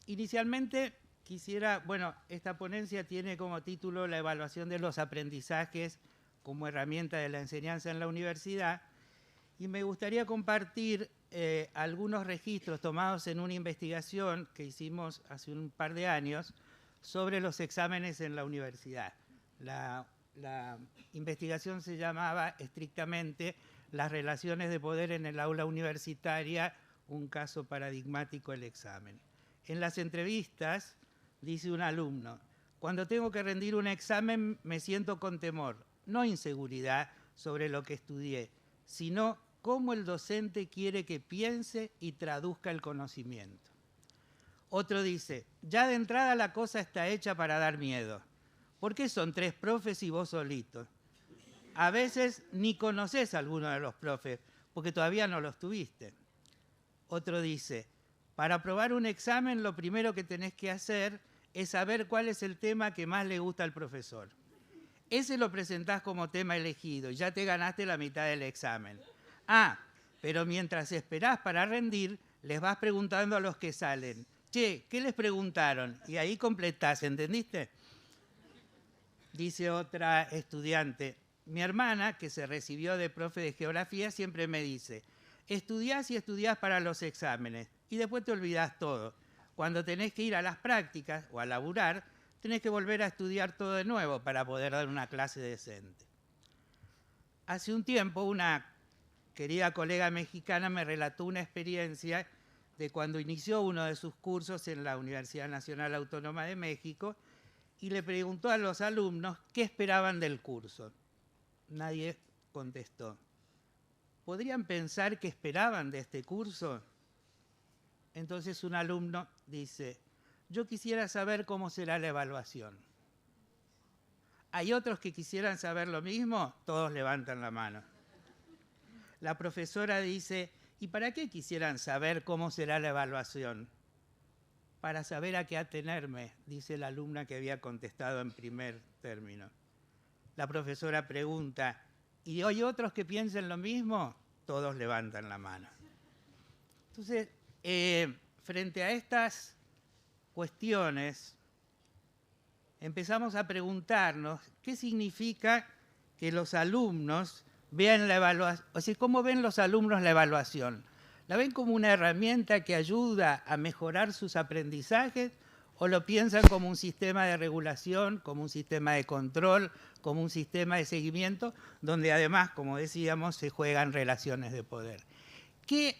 Inicialmente quisiera, bueno, esta ponencia tiene como título la evaluación de los aprendizajes como herramienta de la enseñanza en la universidad, y me gustaría compartir algunos registros tomados en una investigación que hicimos hace un par de años sobre los exámenes en la universidad. La investigación se llamaba estrictamente Las relaciones de poder en el aula universitaria, un caso paradigmático del examen. En las entrevistas, dice un alumno, cuando tengo que rendir un examen me siento con temor, no inseguridad sobre lo que estudié, sino cómo el docente quiere que piense y traduzca el conocimiento. Otro dice, ya de entrada la cosa está hecha para dar miedo. ¿Por qué son 3 profes y vos solito? A veces ni conoces a alguno de los profes, porque todavía no los tuviste. Otro dice, para aprobar un examen lo primero que tenés que hacer es saber cuál es el tema que más le gusta al profesor. Ese lo presentás como tema elegido y ya te ganaste la mitad del examen. Ah, pero mientras esperás para rendir, les vas preguntando a los que salen, che, ¿qué les preguntaron? Y ahí completás, ¿entendiste? Dice otra estudiante, mi hermana, que se recibió de profe de geografía, siempre me dice, estudiás y estudiás para los exámenes y después te olvidás todo. Cuando tenés que ir a las prácticas o a laburar, tenés que volver a estudiar todo de nuevo para poder dar una clase decente. Hace un tiempo una querida colega mexicana me relató una experiencia de cuando inició uno de sus cursos en la Universidad Nacional Autónoma de México y le preguntó a los alumnos qué esperaban del curso. Nadie contestó. ¿Podrían pensar qué esperaban de este curso? Entonces un alumno dice, yo quisiera saber cómo será la evaluación. ¿Hay otros que quisieran saber lo mismo? Todos levantan la mano. La profesora dice, ¿y para qué quisieran saber cómo será la evaluación? Para saber a qué atenerme, dice la alumna que había contestado en primer término. La profesora pregunta, ¿y hay otros que piensen lo mismo? Todos levantan la mano. Entonces, frente a estas cuestiones, empezamos a preguntarnos qué significa que los alumnos vean la evaluación, o sea, ¿cómo ven los alumnos la evaluación? ¿La ven como una herramienta que ayuda a mejorar sus aprendizajes o lo piensan como un sistema de regulación, como un sistema de control, como un sistema de seguimiento, donde además, como decíamos, se juegan relaciones de poder? ¿Qué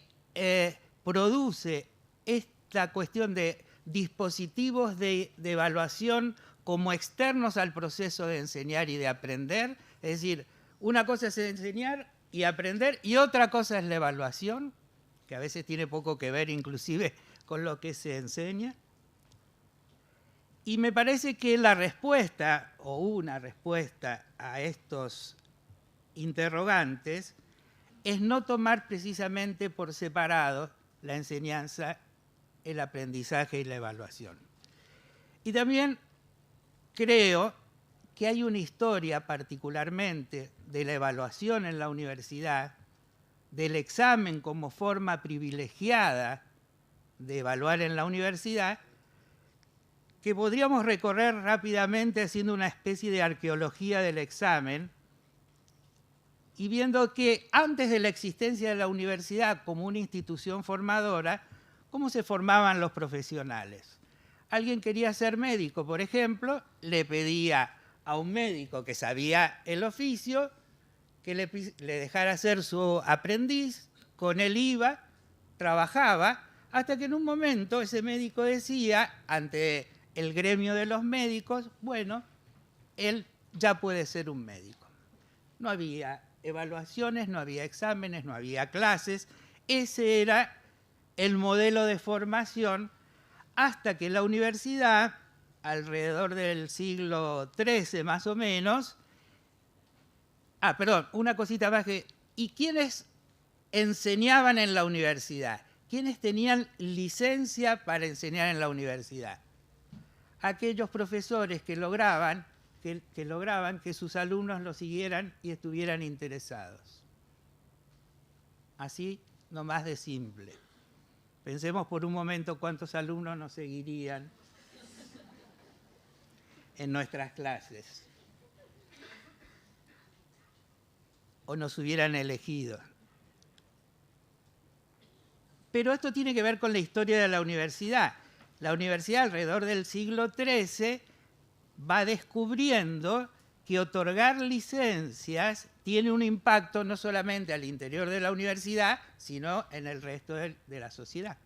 produce esta cuestión de dispositivos de evaluación como externos al proceso de enseñar y de aprender? Es decir, una cosa es enseñar y aprender y otra cosa es la evaluación, que a veces tiene poco que ver inclusive con lo que se enseña. Y me parece que la respuesta, o una respuesta a estos interrogantes, es no tomar precisamente por separado la enseñanza, el aprendizaje y la evaluación. Y también creo que hay una historia particularmente de la evaluación en la universidad, del examen como forma privilegiada de evaluar en la universidad, que podríamos recorrer rápidamente haciendo una especie de arqueología del examen y viendo que antes de la existencia de la universidad como una institución formadora, ¿cómo se formaban los profesionales? Alguien quería ser médico, por ejemplo, le pedía a un médico que sabía el oficio que le dejara ser su aprendiz, con él iba, trabajaba, hasta que en un momento ese médico decía, ante el gremio de los médicos, bueno, él ya puede ser un médico. No había evaluaciones, no había exámenes, no había clases. Ese era el modelo de formación hasta que la universidad, alrededor del siglo XIII más o menos, una cosita más que, ¿y quiénes enseñaban en la universidad? ¿Quiénes tenían licencia para enseñar en la universidad? Aquellos profesores que lograban que sus alumnos lo siguieran y estuvieran interesados. Así nomás de simple. Pensemos por un momento cuántos alumnos nos seguirían en nuestras clases o nos hubieran elegido. Pero esto tiene que ver con la historia de la universidad. La universidad alrededor del siglo XIII va descubriendo que otorgar licencias tiene un impacto no solamente al interior de la universidad, sino en el resto de la sociedad.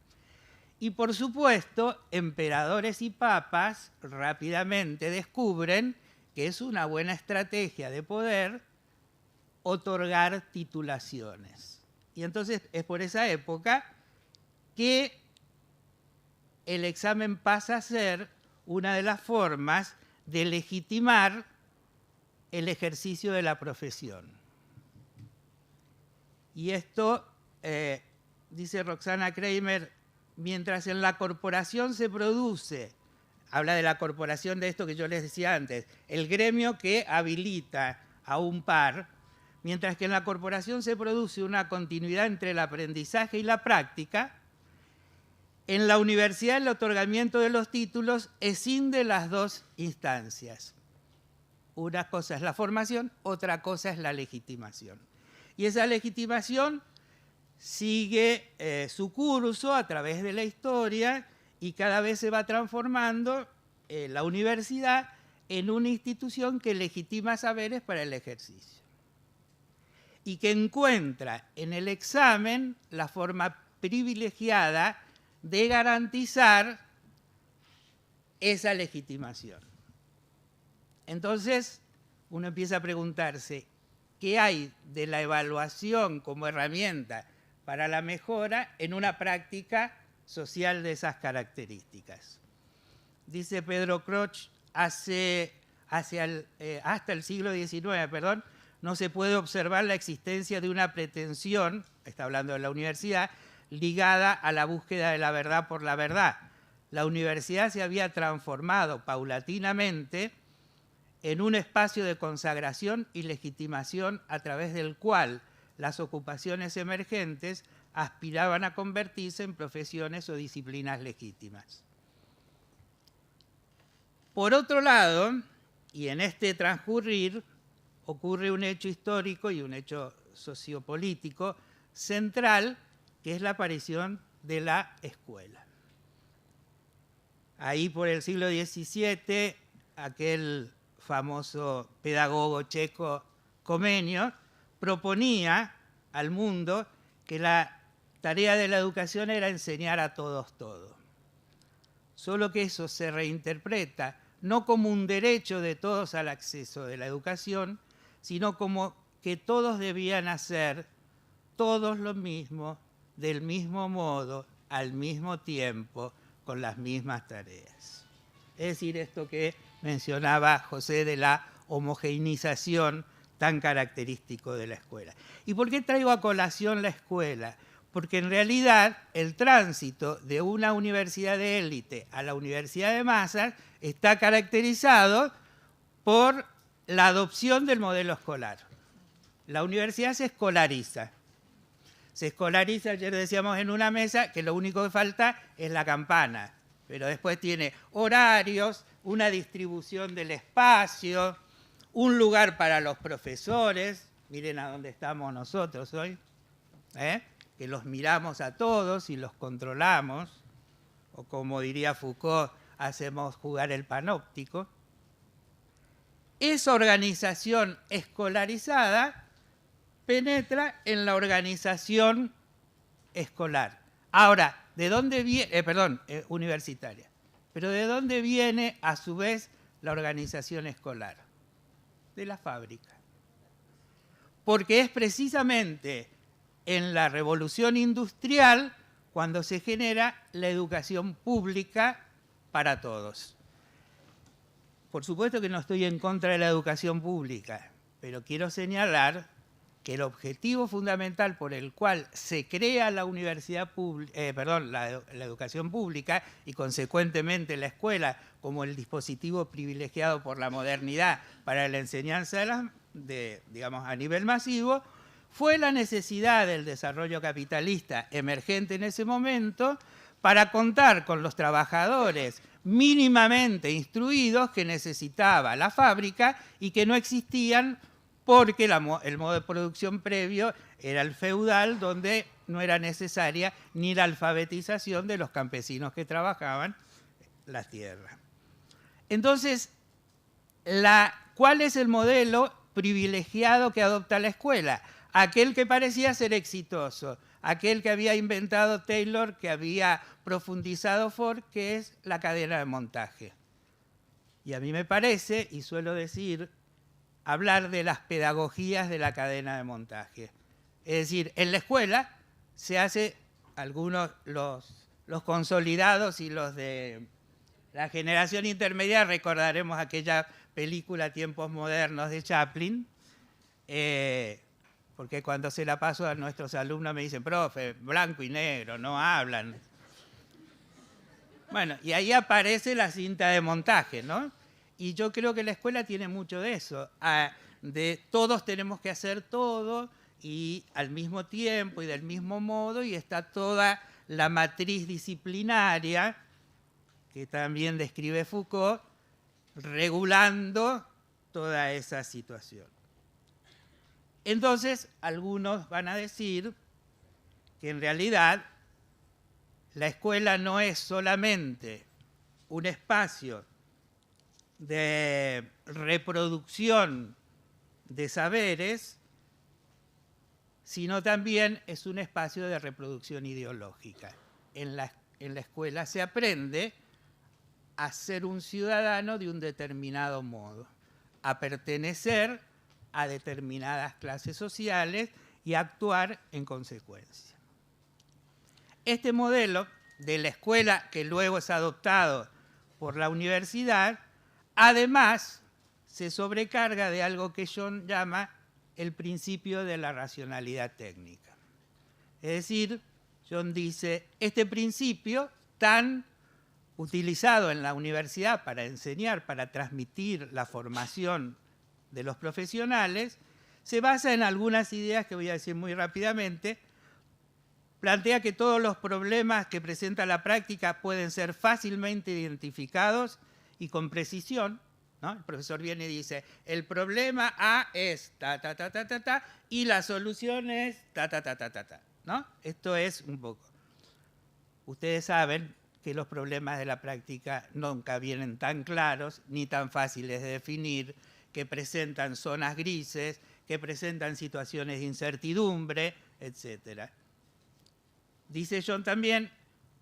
Y por supuesto, emperadores y papas rápidamente descubren que es una buena estrategia de poder otorgar titulaciones. Y entonces es por esa época que el examen pasa a ser una de las formas de legitimar el ejercicio de la profesión. Y esto, dice Roxana Kramer, mientras en la corporación se produce, habla de la corporación de esto que yo les decía antes, el gremio que habilita a un par, mientras que en la corporación se produce una continuidad entre el aprendizaje y la práctica, en la universidad el otorgamiento de los títulos escinde las dos instancias. Una cosa es la formación, otra cosa es la legitimación. Y esa legitimación sigue su curso a través de la historia y cada vez se va transformando la universidad en una institución que legitima saberes para el ejercicio. Y que encuentra en el examen la forma privilegiada de garantizar esa legitimación. Entonces, uno empieza a preguntarse, ¿qué hay de la evaluación como herramienta para la mejora en una práctica social de esas características? Dice Pedro Croce, hasta el siglo XIX, no se puede observar la existencia de una pretensión, está hablando de la universidad, ligada a la búsqueda de la verdad por la verdad. La universidad se había transformado paulatinamente en un espacio de consagración y legitimación a través del cual las ocupaciones emergentes aspiraban a convertirse en profesiones o disciplinas legítimas. Por otro lado, y en este transcurrir, ocurre un hecho histórico y un hecho sociopolítico central, que es la aparición de la escuela. Ahí por el siglo XVII, aquel famoso pedagogo checo Comenio proponía al mundo que la tarea de la educación era enseñar a todos todo. Solo que eso se reinterpreta no como un derecho de todos al acceso de la educación, sino como que todos debían hacer todos lo mismo, del mismo modo, al mismo tiempo, con las mismas tareas. Es decir, esto que mencionaba José de la homogeneización tan característico de la escuela. ¿Y por qué traigo a colación la escuela? Porque en realidad el tránsito de una universidad de élite a la universidad de masas está caracterizado por la adopción del modelo escolar. La universidad se escolariza. Se escolariza, ayer decíamos en una mesa, que lo único que falta es la campana, pero después tiene horarios, una distribución del espacio, un lugar para los profesores, miren a dónde estamos nosotros hoy, que los miramos a todos y los controlamos, o como diría Foucault, hacemos jugar el panóptico. Esa organización escolarizada penetra en la organización escolar. Ahora, ¿de dónde viene? Universitaria. Pero ¿de dónde viene, a su vez, la organización escolar? De la fábrica. Porque es precisamente en la revolución industrial cuando se genera la educación pública para todos. Por supuesto que no estoy en contra de la educación pública, pero quiero señalar que el objetivo fundamental por el cual se crea la la educación pública y consecuentemente la escuela como el dispositivo privilegiado por la modernidad para la enseñanza digamos, a nivel masivo, fue la necesidad del desarrollo capitalista emergente en ese momento para contar con los trabajadores mínimamente instruidos que necesitaba la fábrica y que no existían porque el modo de producción previo era el feudal, donde no era necesaria ni la alfabetización de los campesinos que trabajaban las tierras. Entonces, ¿cuál es el modelo privilegiado que adopta la escuela? Aquel que parecía ser exitoso, aquel que había inventado Taylor, que había profundizado Ford, que es la cadena de montaje. Y a mí me parece, y suelo decir, hablar de las pedagogías de la cadena de montaje. Es decir, en la escuela se hace algunos, los consolidados y los de la generación intermedia, recordaremos aquella película Tiempos Modernos de Chaplin, porque cuando se la paso a nuestros alumnos me dicen, profe, blanco y negro, no hablan. Bueno, y ahí aparece la cinta de montaje, ¿no? Y yo creo que la escuela tiene mucho de eso, de todos tenemos que hacer todo y al mismo tiempo y del mismo modo, y está toda la matriz disciplinaria, que también describe Foucault, regulando toda esa situación. Entonces, algunos van a decir que en realidad la escuela no es solamente un espacio de reproducción de saberes, sino también es un espacio de reproducción ideológica. En la escuela se aprende a ser un ciudadano de un determinado modo, a pertenecer a determinadas clases sociales y a actuar en consecuencia. Este modelo de la escuela, que luego es adoptado por la universidad, además se sobrecarga de algo que John llama el principio de la racionalidad técnica. Es decir, John dice, este principio tan utilizado en la universidad para enseñar, para transmitir la formación de los profesionales, se basa en algunas ideas que voy a decir muy rápidamente. Plantea que todos los problemas que presenta la práctica pueden ser fácilmente identificados y con precisión, ¿no? El profesor viene y dice, el problema A es ta, ta, ta, ta, ta, ta, y la solución es ta, ta, ta, ta, ta, ta, ¿no? Esto es un poco. Ustedes saben que los problemas de la práctica nunca vienen tan claros ni tan fáciles de definir, que presentan zonas grises, que presentan situaciones de incertidumbre, etc. Dice John también,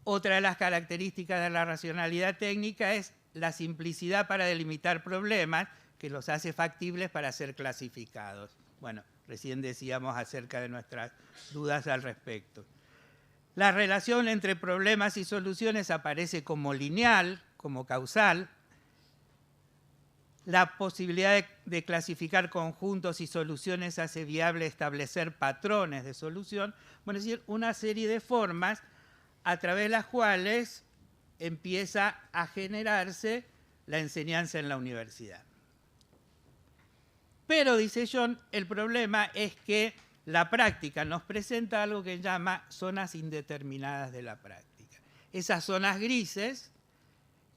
otra de las características de la racionalidad técnica es la simplicidad para delimitar problemas, que los hace factibles para ser clasificados. Bueno, recién decíamos acerca de nuestras dudas al respecto. La relación entre problemas y soluciones aparece como lineal, como causal. La posibilidad de clasificar conjuntos y soluciones hace viable establecer patrones de solución. Bueno, es decir, una serie de formas a través de las cuales empieza a generarse la enseñanza en la universidad. Pero, dice John, el problema es que la práctica nos presenta algo que llama zonas indeterminadas de la práctica. Esas zonas grises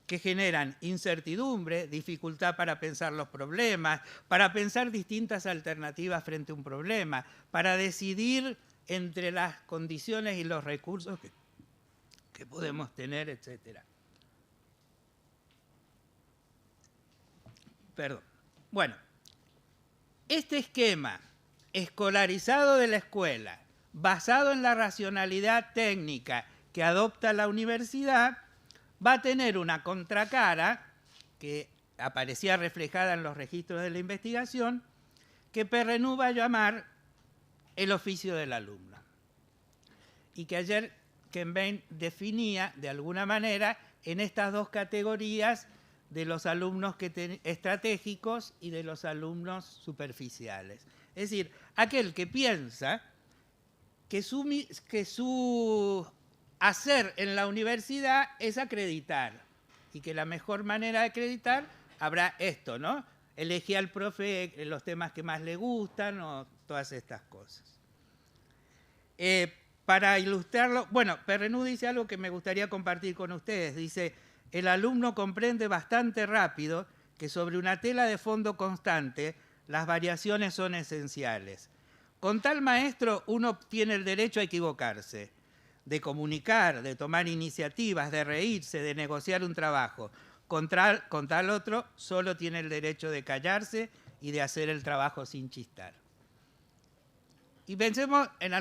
que generan incertidumbre, dificultad para pensar los problemas, para pensar distintas alternativas frente a un problema, para decidir entre las condiciones y los recursos que podemos tener, etc. Perdón. Bueno, este esquema escolarizado de la escuela, basado en la racionalidad técnica que adopta la universidad, va a tener una contracara que aparecía reflejada en los registros de la investigación, que Perrenou va a llamar el oficio del alumno. Y que ayer Kenbain definía de alguna manera en estas dos categorías de los alumnos estratégicos y de los alumnos superficiales. Es decir, aquel que piensa que su hacer en la universidad es acreditar, y que la mejor manera de acreditar habrá esto, ¿no? Elegí al profe los temas que más le gustan o todas estas cosas. Para ilustrarlo, bueno, Perrenú dice algo que me gustaría compartir con ustedes. Dice, el alumno comprende bastante rápido que sobre una tela de fondo constante las variaciones son esenciales. Con tal maestro uno tiene el derecho a equivocarse, de comunicar, de tomar iniciativas, de reírse, de negociar un trabajo. Con tal otro solo tiene el derecho de callarse y de hacer el trabajo sin chistar. Y pensemos en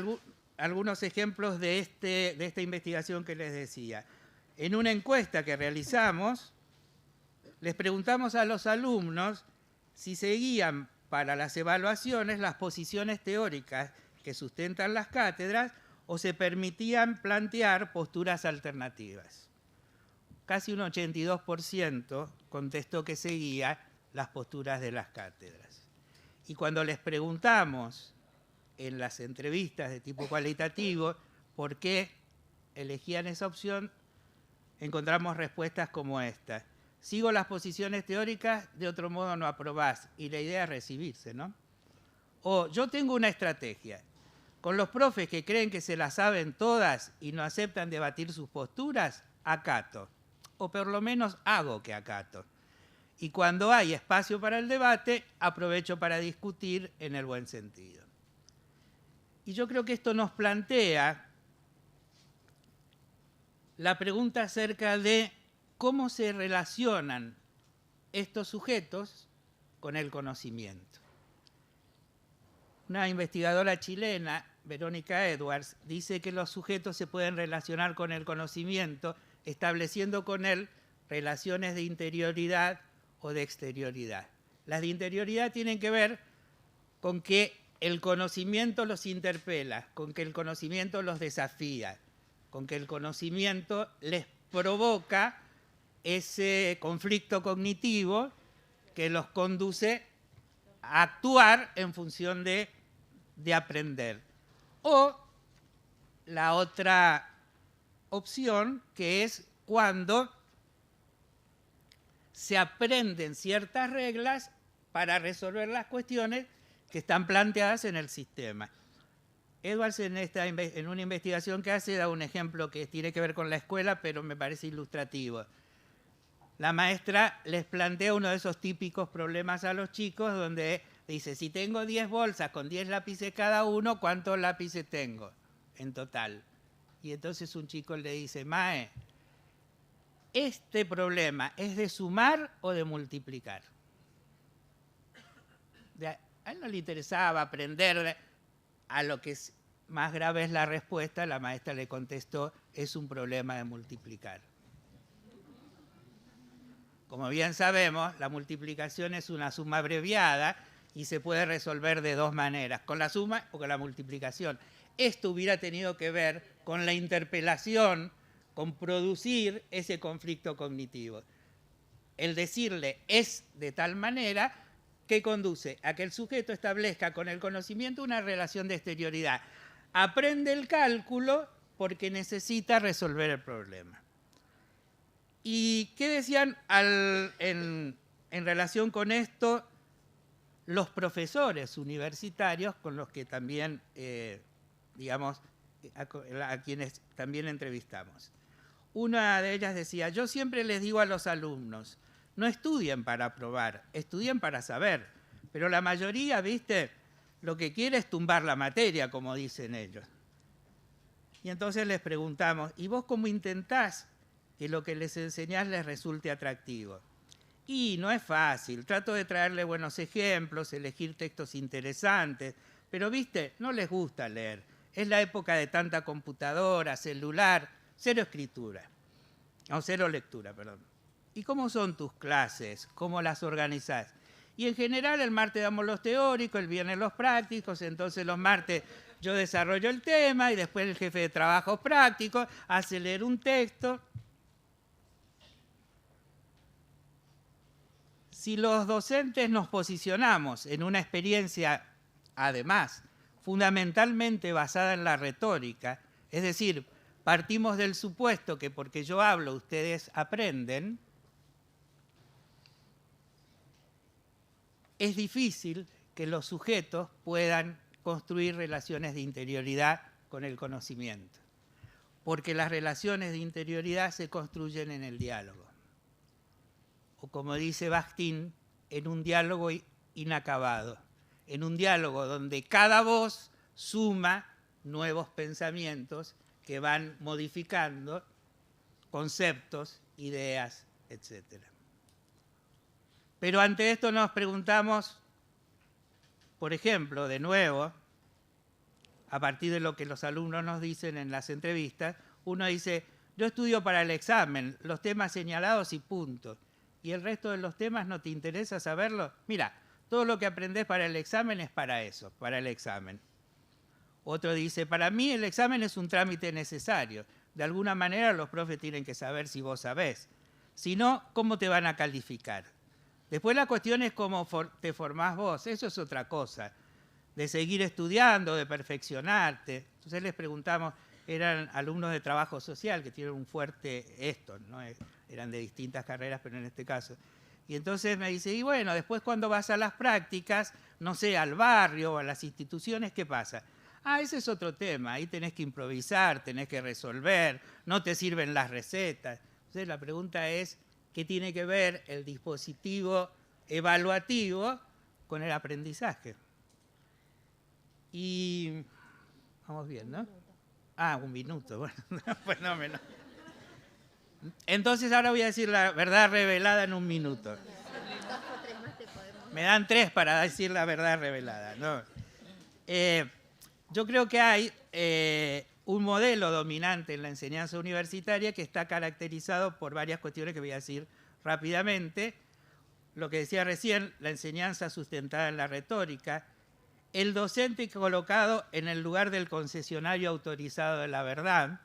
algunos ejemplos de esta investigación que les decía. En una encuesta que realizamos, les preguntamos a los alumnos si seguían para las evaluaciones las posiciones teóricas que sustentan las cátedras o se permitían plantear posturas alternativas. Casi un 82% contestó que seguía las posturas de las cátedras. Y cuando les preguntamos en las entrevistas de tipo cualitativo por qué elegían esa opción, encontramos respuestas como esta. Sigo las posiciones teóricas, de otro modo no aprobás, y la idea es recibirse, ¿no? O yo tengo una estrategia. Con los profes que creen que se las saben todas y no aceptan debatir sus posturas, acato. O por lo menos hago que acato. Y cuando hay espacio para el debate, aprovecho para discutir en el buen sentido. Y yo creo que esto nos plantea la pregunta acerca de cómo se relacionan estos sujetos con el conocimiento. Una investigadora chilena, Verónica Edwards, dice que los sujetos se pueden relacionar con el conocimiento estableciendo con él relaciones de interioridad o de exterioridad. Las de interioridad tienen que ver con que el conocimiento los interpela, con que el conocimiento los desafía, con que el conocimiento les provoca ese conflicto cognitivo que los conduce a actuar en función de aprender. O la otra opción, que es cuando se aprenden ciertas reglas para resolver las cuestiones que están planteadas en el sistema. Edwards en una investigación que hace da un ejemplo que tiene que ver con la escuela, pero me parece ilustrativo. La maestra les plantea uno de esos típicos problemas a los chicos donde dice, si tengo 10 bolsas con 10 lápices cada uno, ¿cuántos lápices tengo en total? Y entonces un chico le dice, Mae, ¿este problema es de sumar o de multiplicar? A él no le interesaba aprender. A lo que es más grave es la respuesta, la maestra le contestó, es un problema de multiplicar. Como bien sabemos, la multiplicación es una suma abreviada y se puede resolver de dos maneras, con la suma o con la multiplicación. Esto hubiera tenido que ver con la interpelación, con producir ese conflicto cognitivo. El decirle es de tal manera que conduce a que el sujeto establezca con el conocimiento una relación de exterioridad. Aprende el cálculo porque necesita resolver el problema. ¿Y qué decían en relación con esto los profesores universitarios con los que también, a quienes también entrevistamos? Una de ellas decía, yo siempre les digo a los alumnos, no estudien para aprobar, estudien para saber. Pero la mayoría, ¿viste? Lo que quiere es tumbar la materia, como dicen ellos. Y entonces les preguntamos, ¿y vos cómo intentás que lo que les enseñás les resulte atractivo? Y no es fácil, trato de traerle buenos ejemplos, elegir textos interesantes, pero, ¿viste? No les gusta leer. Es la época de tanta computadora, celular, cero lectura, perdón. ¿Y cómo son tus clases? ¿Cómo las organizás? Y en general el martes damos los teóricos, el viernes los prácticos, entonces los martes yo desarrollo el tema y después el jefe de trabajos prácticos hace leer un texto. Si los docentes nos posicionamos en una experiencia, además, fundamentalmente basada en la retórica, es decir, partimos del supuesto que porque yo hablo ustedes aprenden, es difícil que los sujetos puedan construir relaciones de interioridad con el conocimiento, porque las relaciones de interioridad se construyen en el diálogo. O como dice Bakhtin, en un diálogo inacabado, en un diálogo donde cada voz suma nuevos pensamientos que van modificando conceptos, ideas, etc. Pero ante esto nos preguntamos, por ejemplo, de nuevo, a partir de lo que los alumnos nos dicen en las entrevistas, uno dice, yo estudio para el examen, los temas señalados y punto. ¿Y el resto de los temas no te interesa saberlo? Mira, todo lo que aprendés para el examen es para eso, para el examen. Otro dice, para mí el examen es un trámite necesario. De alguna manera los profes tienen que saber si vos sabés. Si no, ¿cómo te van a calificar? Después la cuestión es cómo te formás vos, eso es otra cosa. De seguir estudiando, de perfeccionarte. Entonces les preguntamos, eran alumnos de trabajo social que tienen un fuerte esto, ¿no? Eran de distintas carreras, pero en este caso. Y entonces me dice, y bueno, después cuando vas a las prácticas, no sé, al barrio o a las instituciones, ¿qué pasa? Ah, ese es otro tema, ahí tenés que improvisar, tenés que resolver, no te sirven las recetas. Entonces la pregunta es, ¿qué tiene que ver el dispositivo evaluativo con el aprendizaje? Y vamos bien, ¿no? Ah, un minuto, bueno, fenómeno. Entonces ahora voy a decir la verdad revelada en un minuto. Me dan 3 para decir la verdad revelada, ¿no? Yo creo que hay un modelo dominante en la enseñanza universitaria que está caracterizado por varias cuestiones que voy a decir rápidamente. Lo que decía recién, la enseñanza sustentada en la retórica, el docente colocado en el lugar del concesionario autorizado de la verdad,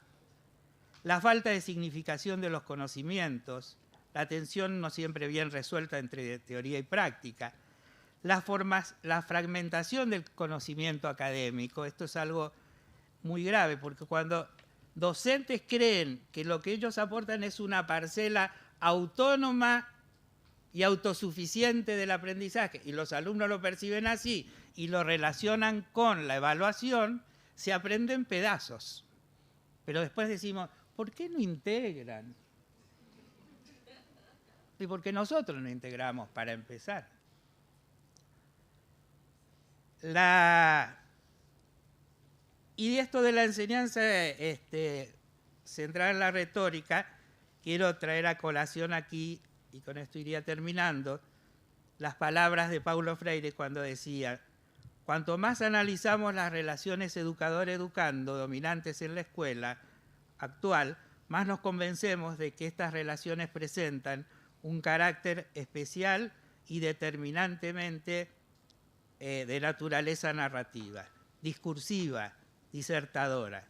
la falta de significación de los conocimientos, la tensión no siempre bien resuelta entre teoría y práctica, la fragmentación del conocimiento académico. Esto es algo muy grave, porque cuando docentes creen que lo que ellos aportan es una parcela autónoma y autosuficiente del aprendizaje, y los alumnos lo perciben así y lo relacionan con la evaluación, se aprenden pedazos. Pero después decimos, ¿por qué no integran? Y porque nosotros no integramos, para empezar. Y esto de la enseñanza centrada en la retórica, quiero traer a colación aquí, y con esto iría terminando, las palabras de Paulo Freire cuando decía, cuanto más analizamos las relaciones educador-educando dominantes en la escuela actual, más nos convencemos de que estas relaciones presentan un carácter especial y determinantemente de naturaleza narrativa, discursiva, disertadora.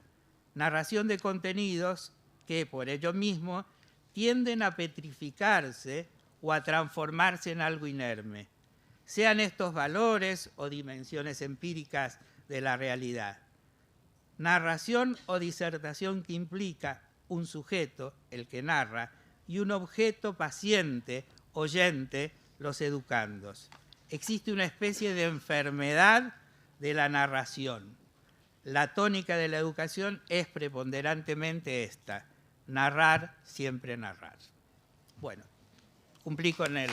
Narración de contenidos que por ello mismo tienden a petrificarse o a transformarse en algo inerme, sean estos valores o dimensiones empíricas de la realidad. Narración o disertación que implica un sujeto, el que narra, y un objeto paciente, oyente, los educandos. Existe una especie de enfermedad de la narración. La tónica de la educación es preponderantemente esta: narrar, siempre narrar. Bueno, cumplí con el...